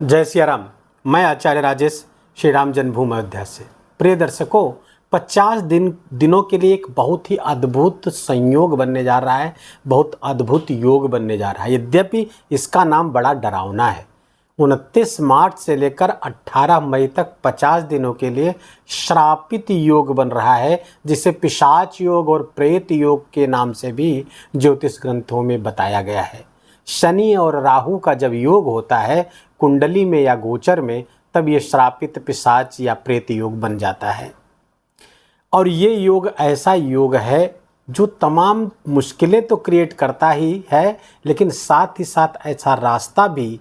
जय सिया राम। मैं आचार्य राजेश श्री राम जन्मभूमि अयोध्या से। प्रिय दर्शकों, 50 दिनों के लिए एक बहुत ही अद्भुत संयोग बनने जा रहा है, बहुत अद्भुत योग बनने जा रहा है। यद्यपि इसका नाम बड़ा डरावना है। 29 मार्च से लेकर 18 मई तक 50 दिनों के लिए श्रापित योग बन रहा है, जिसे पिशाच योग और प्रेत योग के नाम से भी ज्योतिष ग्रंथों में बताया गया है। शनि और राहु का जब योग होता है कुंडली में या गोचर में, तब ये श्रापित पिशाच या प्रेत योग बन जाता है। और ये योग ऐसा योग है जो तमाम मुश्किलें तो क्रिएट करता ही है, लेकिन साथ ही साथ ऐसा रास्ता भी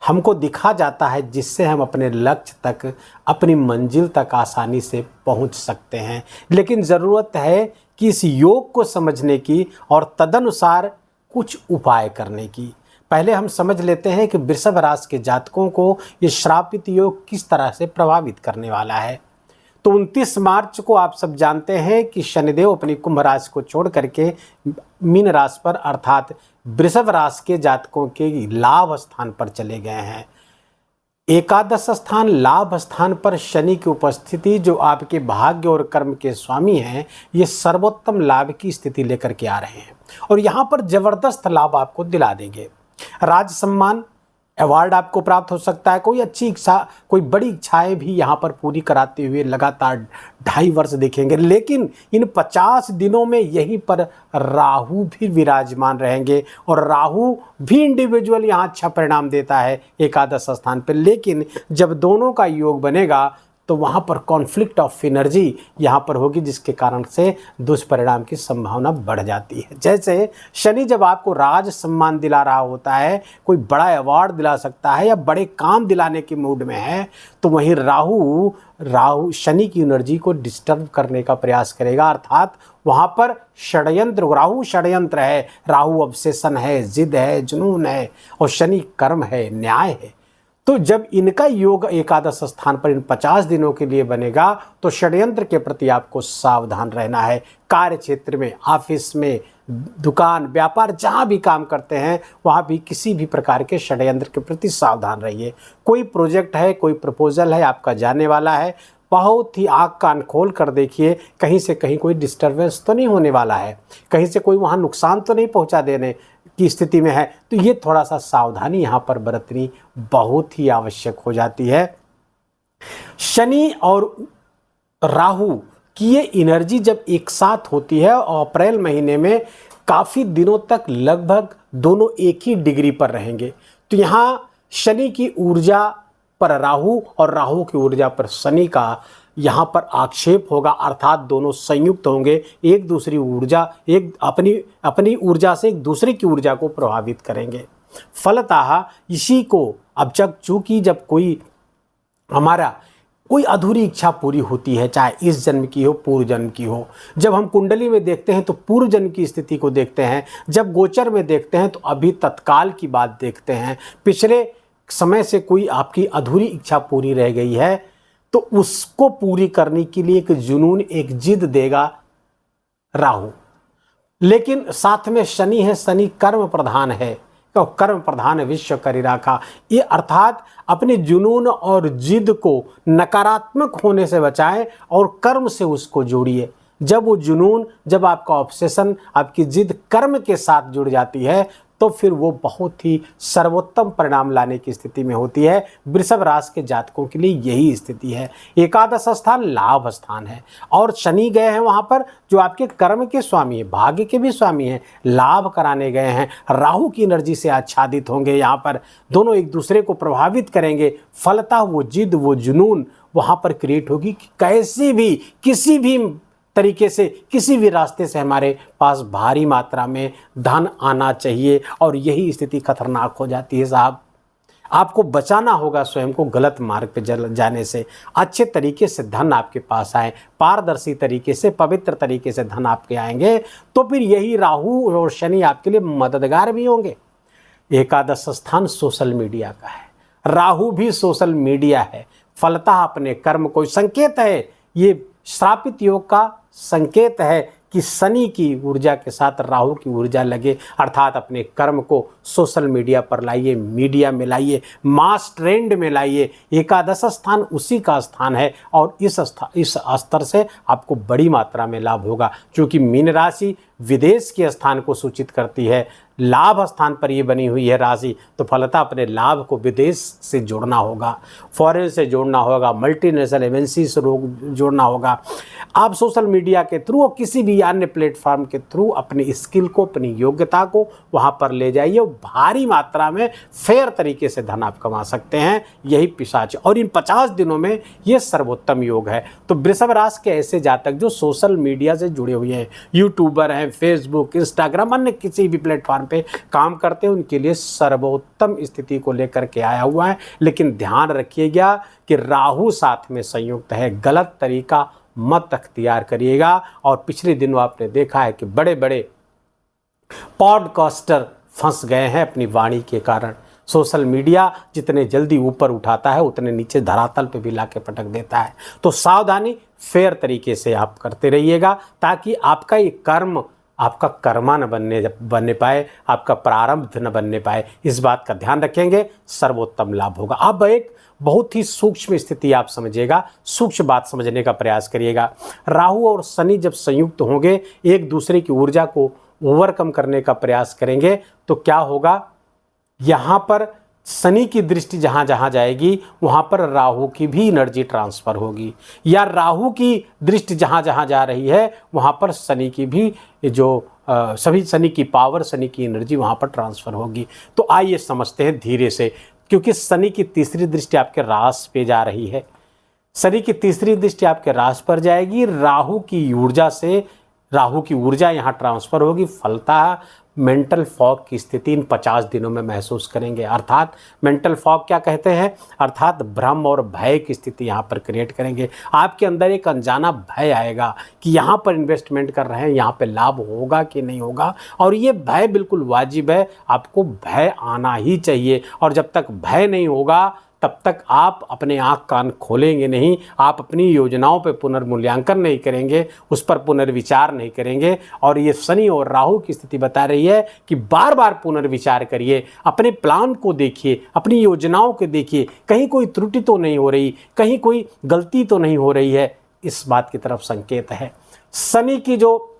हमको दिखा जाता है जिससे हम अपने लक्ष्य तक, अपनी मंजिल तक आसानी से पहुंच सकते हैं। लेकिन ज़रूरत है कि इस योग को समझने की और तदनुसार कुछ उपाय करने की। पहले हम समझ लेते हैं कि वृषभ राशि के जातकों को ये श्रापित योग किस तरह से प्रभावित करने वाला है। तो 29 मार्च को आप सब जानते हैं कि शनिदेव अपनी कुंभ राशि को छोड़ करके मीन राशि पर अर्थात वृषभ राशि के जातकों के लाभ स्थान पर चले गए हैं। एकादश स्थान लाभ स्थान पर शनि की उपस्थिति, जो आपके भाग्य और कर्म के स्वामी हैं, ये सर्वोत्तम लाभ की स्थिति लेकर के आ रहे हैं और यहाँ पर जबरदस्त लाभ आपको दिला देंगे। राज सम्मान, अवार्ड आपको प्राप्त हो सकता है। कोई अच्छी इच्छा, कोई बड़ी इच्छाएं भी यहाँ पर पूरी कराते हुए लगातार 2.5 वर्ष देखेंगे। लेकिन इन 50 दिनों में यहीं पर राहु भी विराजमान रहेंगे और राहु भी इंडिविजुअल यहाँ अच्छा परिणाम देता है एकादश स्थान पर। लेकिन जब दोनों का योग बनेगा तो वहाँ पर कॉन्फ्लिक्ट ऑफ एनर्जी यहाँ पर होगी, जिसके कारण से दुष्परिणाम की संभावना बढ़ जाती है। जैसे शनि जब आपको राज सम्मान दिला रहा होता है, कोई बड़ा अवार्ड दिला सकता है या बड़े काम दिलाने के मूड में है, तो वहीं राहु शनि की एनर्जी को डिस्टर्ब करने का प्रयास करेगा। अर्थात वहाँ पर षड्यंत्र, राहु षड्यंत्र है, राहु ऑब्सेशन है, जिद है, जुनून है, और शनि कर्म है, न्याय है। तो जब इनका योग एकादश स्थान पर इन 50 दिनों के लिए बनेगा तो षड्यंत्र के प्रति आपको सावधान रहना है। कार्य क्षेत्र में, ऑफिस में, दुकान, व्यापार, जहाँ भी काम करते हैं वहाँ भी किसी भी प्रकार के षड्यंत्र के प्रति सावधान रहिए। कोई प्रोजेक्ट है, कोई प्रपोजल है आपका जाने वाला है, बहुत ही आँख कान खोल कर देखिए, कहीं से कहीं कोई डिस्टर्बेंस तो नहीं होने वाला है, कहीं से कोई वहाँ नुकसान तो नहीं पहुँचा देने की स्थिति में है। तो ये थोड़ा सा सावधानी यहाँ पर बरतनी बहुत ही आवश्यक हो जाती है। शनि और राहु की ये एनर्जी जब एक साथ होती है और अप्रैल महीने में काफ़ी दिनों तक लगभग दोनों एक ही डिग्री पर रहेंगे, तो यहाँ शनि की ऊर्जा पर राहु और राहु की ऊर्जा पर शनि का यहाँ पर आक्षेप होगा। अर्थात दोनों संयुक्त होंगे, एक दूसरी ऊर्जा, एक अपनी ऊर्जा से एक दूसरे की ऊर्जा को प्रभावित करेंगे। फलतः इसी को अब चूंकि जब कोई हमारा कोई अधूरी इच्छा पूरी होती है, चाहे इस जन्म की हो, पूर्व जन्म की हो, जब हम कुंडली में देखते हैं तो पूर्व जन्म की स्थिति को देखते हैं, जब गोचर में देखते हैं तो अभी तत्काल की बात देखते हैं। पिछले समय से कोई आपकी अधूरी इच्छा पूरी रह गई है तो उसको पूरी करने के लिए एक जुनून, एक जिद देगा राहु। लेकिन साथ में शनि है, शनि कर्म प्रधान है, तो कर्म प्रधान विश्व करी राखा। ये अर्थात अपने जुनून और जिद को नकारात्मक होने से बचाएं और कर्म से उसको जोड़िए। जब वो जुनून, जब आपका ऑब्सेशन, आपकी जिद कर्म के साथ जुड़ जाती है तो फिर वो बहुत ही सर्वोत्तम परिणाम लाने की स्थिति में होती है। वृषभ राशि के जातकों के लिए यही स्थिति है। एकादश स्थान लाभ स्थान है और शनि गए हैं वहाँ पर, जो आपके कर्म के स्वामी है, भाग्य के भी स्वामी हैं, लाभ कराने गए हैं। राहु की एनर्जी से आच्छादित होंगे, यहाँ पर दोनों एक दूसरे को प्रभावित करेंगे। फलतः वो जिद, वो जुनून वहाँ पर क्रिएट होगी कि कैसे भी, किसी भी तरीके से, किसी भी रास्ते से हमारे पास भारी मात्रा में धन आना चाहिए। और यही स्थिति खतरनाक हो जाती है साहब। आपको बचाना होगा स्वयं को गलत मार्ग पे जाने से। अच्छे तरीके से धन आपके पास आए, पारदर्शी तरीके से, पवित्र तरीके से धन आपके आएंगे, तो फिर यही राहु और शनि आपके लिए मददगार भी होंगे। एकादश स्थान सोशल मीडिया का है, राहु भी सोशल मीडिया है। फलतः अपने कर्म को संकेत है, ये श्रापित योग का संकेत है कि शनि की ऊर्जा के साथ राहु की ऊर्जा लगे, अर्थात अपने कर्म को सोशल मीडिया पर लाइए, मीडिया में लाइए, मास ट्रेंड में लाइए। एकादश स्थान उसी का स्थान है और इस स्तर से आपको बड़ी मात्रा में लाभ होगा। क्योंकि मीन राशि विदेश के स्थान को सूचित करती है, लाभ स्थान पर ये बनी हुई है राशि, तो फलतः अपने लाभ को विदेश से जोड़ना होगा, फॉरेन से जोड़ना होगा, मल्टीनेशनल एमएनसी से जोड़ना होगा। आप सोशल मीडिया के थ्रू और किसी भी अन्य प्लेटफॉर्म के थ्रू अपनी स्किल को, अपनी योग्यता को वहाँ पर ले जाइए और भारी मात्रा में फेयर तरीके से धन आप कमा सकते हैं। यही पिशाच, और इन 50 दिनों में ये सर्वोत्तम योग है। तो वृषभ राशि के ऐसे जातक जो सोशल मीडिया से जुड़े हुए हैं, यूट्यूबर हैं, फेसबुक, इंस्टाग्राम, अन्य किसी भी प्लेटफॉर्म पे काम करते हैं, उनके लिए सर्वोत्तम स्थिति को लेकर के आया हुआ है। लेकिन ध्यान रखिएगा कि राहु साथ में संयुक्त है, गलत तरीका मत अख्तियार करिएगा। और पिछले दिनों आपने देखा है कि बड़े बड़े पॉडकास्टर फंस गए हैं अपनी वाणी के कारण। सोशल मीडिया जितने जल्दी ऊपर उठाता है उतने नीचे धरातल पे भी लाके पटक देता है। तो सावधानी, फेयर तरीके से आप करते रहिएगा ताकि आपका ये कर्म आपका कर्मा न बनने पाए, आपका प्रारंभ न बनने पाए। इस बात का ध्यान रखेंगे, सर्वोत्तम लाभ होगा। अब एक बहुत ही सूक्ष्म स्थिति आप समझिएगा, सूक्ष्म बात समझने का प्रयास करिएगा। राहु और शनि जब संयुक्त होंगे, एक दूसरे की ऊर्जा को ओवरकम करने का प्रयास करेंगे, तो क्या होगा, यहाँ पर शनि की दृष्टि जहाँ जहाँ जाएगी वहाँ पर राहु की भी एनर्जी ट्रांसफ़र होगी, या राहु की दृष्टि जहाँ जहाँ जा रही है वहाँ पर शनि की भी जो सभी शनि की पावर, शनि की एनर्जी वहाँ पर ट्रांसफ़र होगी। तो आइए समझते हैं धीरे से, क्योंकि शनि की तीसरी दृष्टि आपके राशि पे जा रही है। शनि की तीसरी दृष्टि आपके राशि पर जाएगी, राहु की ऊर्जा यहाँ ट्रांसफ़र होगी। फलतः मेंटल फॉग की स्थिति इन 50 दिनों में महसूस करेंगे। अर्थात मेंटल फॉग क्या कहते हैं, अर्थात भ्रम और भय की स्थिति यहाँ पर क्रिएट करेंगे। आपके अंदर एक अनजाना भय आएगा कि यहाँ पर इन्वेस्टमेंट कर रहे हैं, यहाँ पे लाभ होगा कि नहीं होगा, और ये भय बिल्कुल वाजिब है, आपको भय आना ही चाहिए। और जब तक भय नहीं होगा तब तक आप अपने आँख कान खोलेंगे नहीं, आप अपनी योजनाओं पे पुनर्मूल्यांकन नहीं करेंगे, उस पर पुनर्विचार नहीं करेंगे। और ये शनि और राहु की स्थिति बता रही है कि बार बार पुनर्विचार करिए, अपने प्लान को देखिए, अपनी योजनाओं को देखिए, कहीं कोई त्रुटि तो नहीं हो रही, कहीं कोई गलती तो नहीं हो रही है, इस बात की तरफ संकेत है। शनि की जो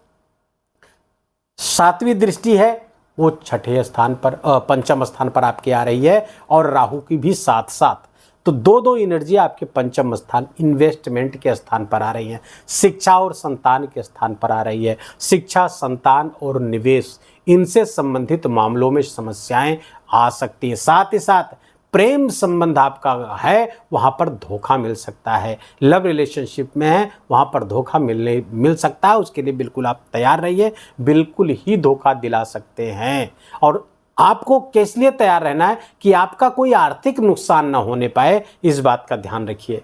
7वीं दृष्टि है वो 6ठे स्थान पर, पंचम स्थान पर आपके आ रही है, और राहु की भी साथ साथ। तो दो एनर्जी आपके पंचम स्थान, इन्वेस्टमेंट के स्थान पर आ रही है, शिक्षा और संतान के स्थान पर आ रही है। शिक्षा, संतान और निवेश, इनसे संबंधित मामलों में समस्याएं आ सकती हैं। साथ ही साथ प्रेम संबंध आपका है, वहाँ पर धोखा मिल सकता है। लव रिलेशनशिप में है, वहाँ पर धोखा मिल सकता है, उसके लिए बिल्कुल आप तैयार रहिए, बिल्कुल ही धोखा दिला सकते हैं। और आपको किस लिए तैयार रहना है कि आपका कोई आर्थिक नुकसान ना होने पाए, इस बात का ध्यान रखिए,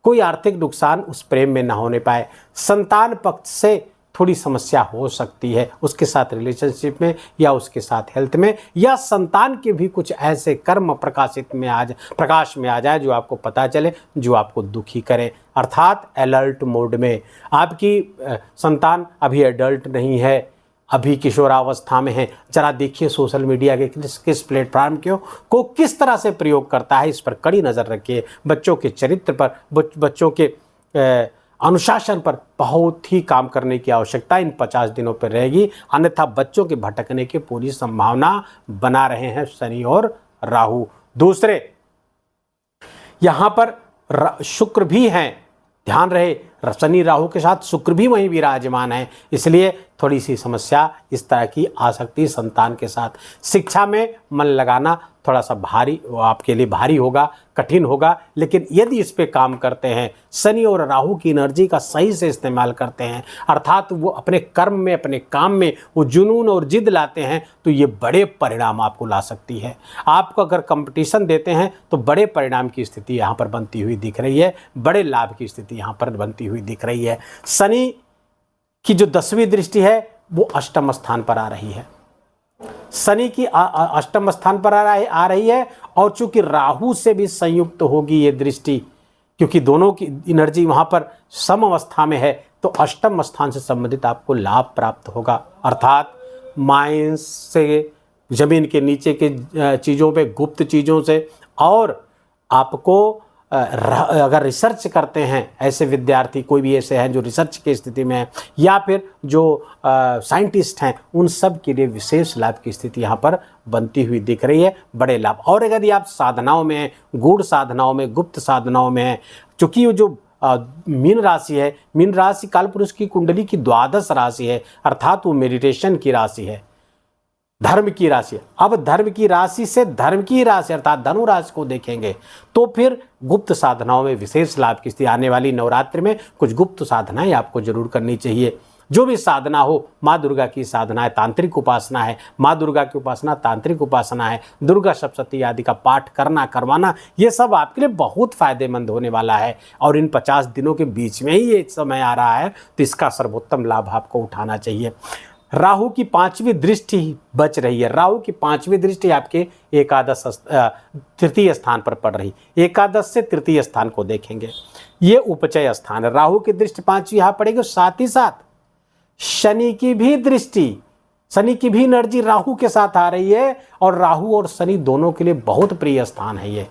कोई आर्थिक नुकसान उस प्रेम में ना होने पाए। संतान पक्ष से थोड़ी समस्या हो सकती है, उसके साथ रिलेशनशिप में या उसके साथ हेल्थ में, या संतान के भी कुछ ऐसे कर्म प्रकाश में आ जाए जो आपको पता चले, जो आपको दुखी करे। अर्थात अलर्ट मोड में आपकी संतान अभी एडल्ट नहीं है, अभी किशोरावस्था में है। जरा देखिए सोशल मीडिया के किस प्लेटफॉर्म को किस तरह से प्रयोग करता है, इस पर कड़ी नज़र रखिए। बच्चों के चरित्र पर, बच्चों के अनुशासन पर बहुत ही काम करने की आवश्यकता इन 50 दिनों पर रहेगी, अन्यथा बच्चों के भटकने की पूरी संभावना बना रहे हैं शनि और राहु। दूसरे, यहाँ पर शुक्र भी हैं, ध्यान रहे, शनि राहु के साथ शुक्र भी वहीं विराजमान है, इसलिए थोड़ी सी समस्या इस तरह की आ सकती है संतान के साथ। शिक्षा में मन लगाना थोड़ा सा आपके लिए भारी होगा, कठिन होगा, लेकिन यदि इस पे काम करते हैं, शनि और राहु की एनर्जी का सही से इस्तेमाल करते हैं, अर्थात वो अपने कर्म में, अपने काम में वो जुनून और जिद लाते हैं, तो ये बड़े परिणाम आपको ला सकती है। आपको अगर कंपटीशन देते हैं तो बड़े परिणाम की स्थिति यहाँ पर बनती हुई दिख रही है, बड़े लाभ की स्थिति यहाँ पर बनती हुई दिख रही है। शनि की जो 10वीं दृष्टि है वो अष्टम स्थान पर आ रही है, शनि की अष्टम स्थान पर आ रही है, और चूंकि राहु से भी संयुक्त होगी ये दृष्टि, क्योंकि दोनों की एनर्जी वहाँ पर सम अवस्था में है, तो अष्टम स्थान से संबंधित आपको लाभ प्राप्त होगा, अर्थात माइंस से, जमीन के नीचे के चीज़ों पे, गुप्त चीज़ों से, और आपको अगर रिसर्च करते हैं ऐसे विद्यार्थी, कोई भी ऐसे हैं जो रिसर्च की स्थिति में हैं, या फिर जो साइंटिस्ट हैं, उन सब के लिए विशेष लाभ की स्थिति यहाँ पर बनती हुई दिख रही है, बड़े लाभ। और यदि आप साधनाओं में हैं, गूढ़ साधनाओं में, गुप्त साधनाओं में हैं, चूँकि वो जो मीन राशि है, मीन राशि कालपुरुष की कुंडली की द्वादश राशि है, अर्थात वो मेडिटेशन की राशि है, धर्म की राशि। अब धर्म की राशि से धर्म की राशि अर्थात धनु राशि को देखेंगे तो फिर गुप्त साधनाओं में विशेष लाभ की स्थिति। आने वाली नवरात्रि में कुछ गुप्त साधनाएं आपको जरूर करनी चाहिए। जो भी साधना हो, माँ दुर्गा की साधना है, तांत्रिक उपासना है, माँ दुर्गा की उपासना तांत्रिक उपासना है, दुर्गा सप्तशती आदि का पाठ करना करवाना, ये सब आपके लिए बहुत फायदेमंद होने वाला है। और इन 50 दिनों के बीच में ही ये समय आ रहा है, तो इसका सर्वोत्तम लाभ आपको उठाना चाहिए। राहु की 5वीं दृष्टि बच रही है। राहु की 5वीं दृष्टि आपके तृतीय स्थान पर पड़ रही। एकादश से तृतीय स्थान को देखेंगे, ये उपचय स्थान है। राहु की दृष्टि 5वीं यहाँ पड़ेगी, साथ ही साथ शनि की भी दृष्टि, शनि की भी एनर्जी राहु के साथ आ रही है, और राहु और शनि दोनों के लिए बहुत प्रिय स्थान है ये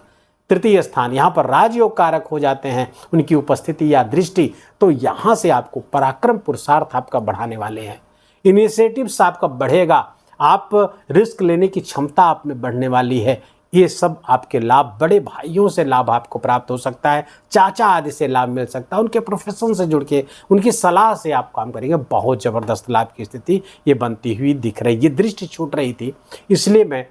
तृतीय स्थान। यहाँ पर राजयोग कारक हो जाते हैं उनकी उपस्थिति या दृष्टि, तो यहाँ से आपको पराक्रम पुरुषार्थ आपका बढ़ाने वाले हैं, इनिशिएटिव्स आपका बढ़ेगा, आप रिस्क लेने की क्षमता आप में बढ़ने वाली है। ये सब आपके लाभ, बड़े भाइयों से लाभ आपको प्राप्त हो सकता है, चाचा आदि से लाभ मिल सकता है, उनके प्रोफेशन से जुड़ के उनकी सलाह से आप काम करेंगे, बहुत ज़बरदस्त लाभ की स्थिति ये बनती हुई दिख रही। ये दृष्टि छूट रही थी, इसलिए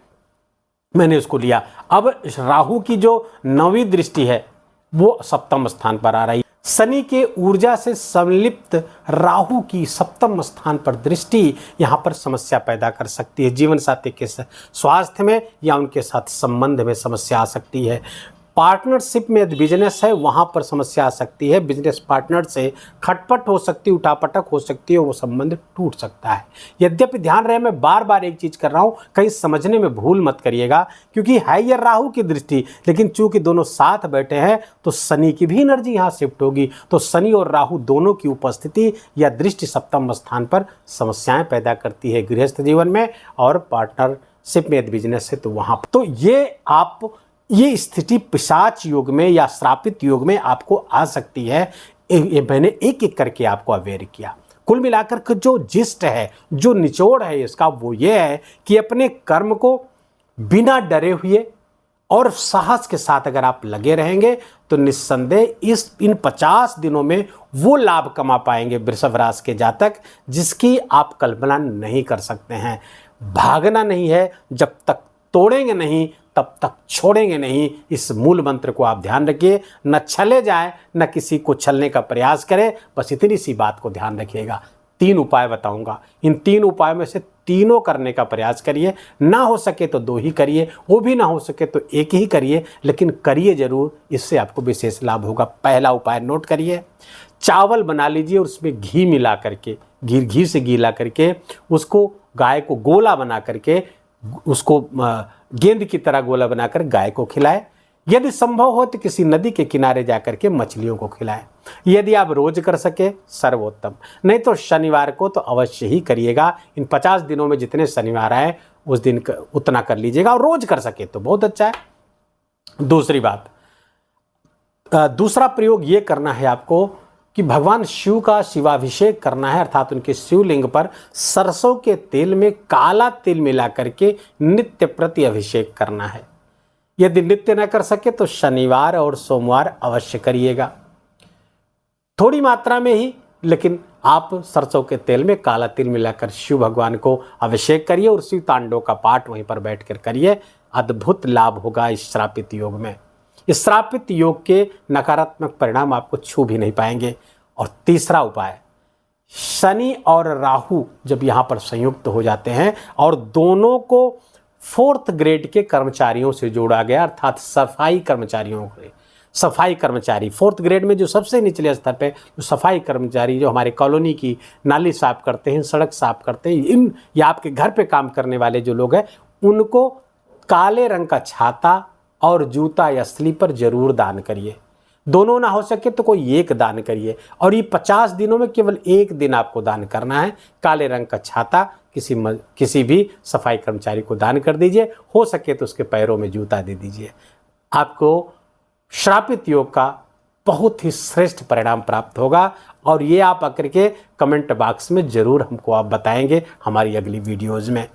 मैंने उसको लिया। अब राहु की जो 9वीं दृष्टि है वो सप्तम स्थान पर आ रही। शनि के ऊर्जा से संलिप्त राहु की सप्तम स्थान पर दृष्टि यहाँ पर समस्या पैदा कर सकती है। जीवन साथी के स्वास्थ्य में या उनके साथ संबंध में समस्या आ सकती है। पार्टनरशिप में यदि बिजनेस है वहाँ पर समस्या आ सकती है। बिजनेस पार्टनर से खटपट हो सकती है, उठापटक हो सकती है, वो संबंध टूट सकता है। यद्यपि ध्यान रहे, मैं बार बार एक चीज़ कर रहा हूँ, कहीं समझने में भूल मत करिएगा, क्योंकि है ये राहु की दृष्टि, लेकिन चूंकि दोनों साथ बैठे हैं तो शनि की भी एनर्जी यहाँ शिफ्ट होगी। तो शनि और राहु दोनों की उपस्थिति या दृष्टि सप्तम स्थान पर समस्याएं पैदा करती है गृहस्थ जीवन में, और पार्टनरशिप में यदि बिजनेस है तो वहाँ। तो ये स्थिति पिशाच योग में या श्रापित योग में आपको आ सकती है। ये मैंने एक एक करके आपको अवेयर किया। कुल मिलाकर के जो जिस्ट है, जो निचोड़ है इसका, वो ये है कि अपने कर्म को बिना डरे हुए और साहस के साथ अगर आप लगे रहेंगे तो निस्संदेह इन 50 दिनों में वो लाभ कमा पाएंगे वृषभ राशि के जातक, जिसकी आप कल्पना नहीं कर सकते हैं। भागना नहीं है, जब तक तोड़ेंगे नहीं तब तक छोड़ेंगे नहीं। इस मूल मंत्र को आप ध्यान रखिए, न छले जाए न किसी को छलने का प्रयास करें, बस इतनी सी बात को ध्यान रखिएगा। 3 उपाय बताऊंगा, इन 3 उपायों में से तीनों करने का प्रयास करिए। ना हो सके तो 2 ही करिए, वो भी ना हो सके तो 1 ही करिए, लेकिन करिए जरूर, इससे आपको विशेष लाभ होगा। पहला उपाय नोट करिए, चावल बना लीजिए और उसमें घी मिला करके, घी से गीला करके उसको गाय को गोला बना करके, उसको गेंद की तरह गोला बनाकर गाय को खिलाएं। यदि संभव हो तो किसी नदी के किनारे जाकर के मछलियों को खिलाएं। यदि आप रोज कर सके सर्वोत्तम, नहीं तो शनिवार को तो अवश्य ही करिएगा। इन 50 दिनों में जितने शनिवार आए उस दिन उतना कर लीजिएगा, और रोज कर सके तो बहुत अच्छा है। दूसरी बात, दूसरा प्रयोग ये करना है आपको कि भगवान शिव का शिवाभिषेक करना है, अर्थात उनके शिवलिंग पर सरसों के तेल में काला तिल मिला करके नित्य प्रति अभिषेक करना है। यदि नित्य न कर सके तो शनिवार और सोमवार अवश्य करिएगा, थोड़ी मात्रा में ही, लेकिन आप सरसों के तेल में काला तिल मिलाकर शिव भगवान को अभिषेक करिए और शिव तांडव का पाठ वहीं पर बैठकर करिए। अद्भुत लाभ होगा इस श्रापित योग में। इस श्रापित योग के नकारात्मक परिणाम आपको छू भी नहीं पाएंगे। और तीसरा उपाय, शनि और राहु जब यहाँ पर संयुक्त हो जाते हैं और दोनों को 4th ग्रेड के कर्मचारियों से जोड़ा गया, अर्थात सफाई कर्मचारियों को, सफाई कर्मचारी 4th ग्रेड में जो सबसे निचले स्तर पे जो सफाई कर्मचारी जो हमारे कॉलोनी की नाली साफ करते हैं, सड़क साफ करते हैं, या आपके घर पे काम करने वाले जो लोग हैं, उनको काले रंग का छाता और जूता या स्लीपर जरूर दान करिए। दोनों ना हो सके तो कोई एक दान करिए। और ये 50 दिनों में केवल एक दिन आपको दान करना है। काले रंग का छाता किसी भी सफाई कर्मचारी को दान कर दीजिए। हो सके तो उसके पैरों में जूता दे दीजिए। आपको श्रापित योग का बहुत ही श्रेष्ठ परिणाम प्राप्त होगा। और ये आप आकर के कमेंट बॉक्स में ज़रूर हमको आप बताएंगे हमारी अगली वीडियोज़ में।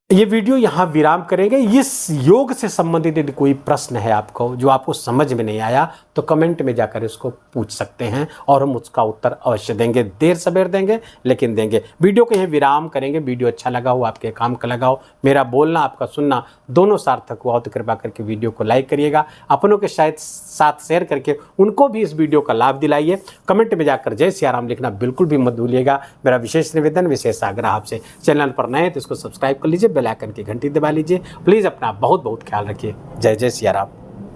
ये वीडियो यहाँ विराम करेंगे। इस योग से संबंधित यदि कोई प्रश्न है आपको जो आपको समझ में नहीं आया तो कमेंट में जाकर इसको पूछ सकते हैं और हम उसका उत्तर अवश्य देंगे। देर सवेर देंगे लेकिन देंगे। वीडियो को यहीं विराम करेंगे। वीडियो अच्छा लगा हो, आपके काम का लगा हो, मेरा बोलना आपका सुनना दोनों सार्थक हुआ हो तो कृपा करके वीडियो को लाइक करिएगा। अपनों के साथ शेयर करके उनको भी इस वीडियो का लाभ दिलाइए। कमेंट में जाकर जय सिया राम लिखना बिल्कुल भी मत भूलिएगा। मेरा विशेष निवेदन, विशेष आग्रह आपसे, चैनल पर नए तो इसको सब्सक्राइब कर लीजिए, बेल आइकन की घंटी दबा लीजिए। प्लीज़ अपना बहुत बहुत ख्याल रखिए। जय जय सिया राम।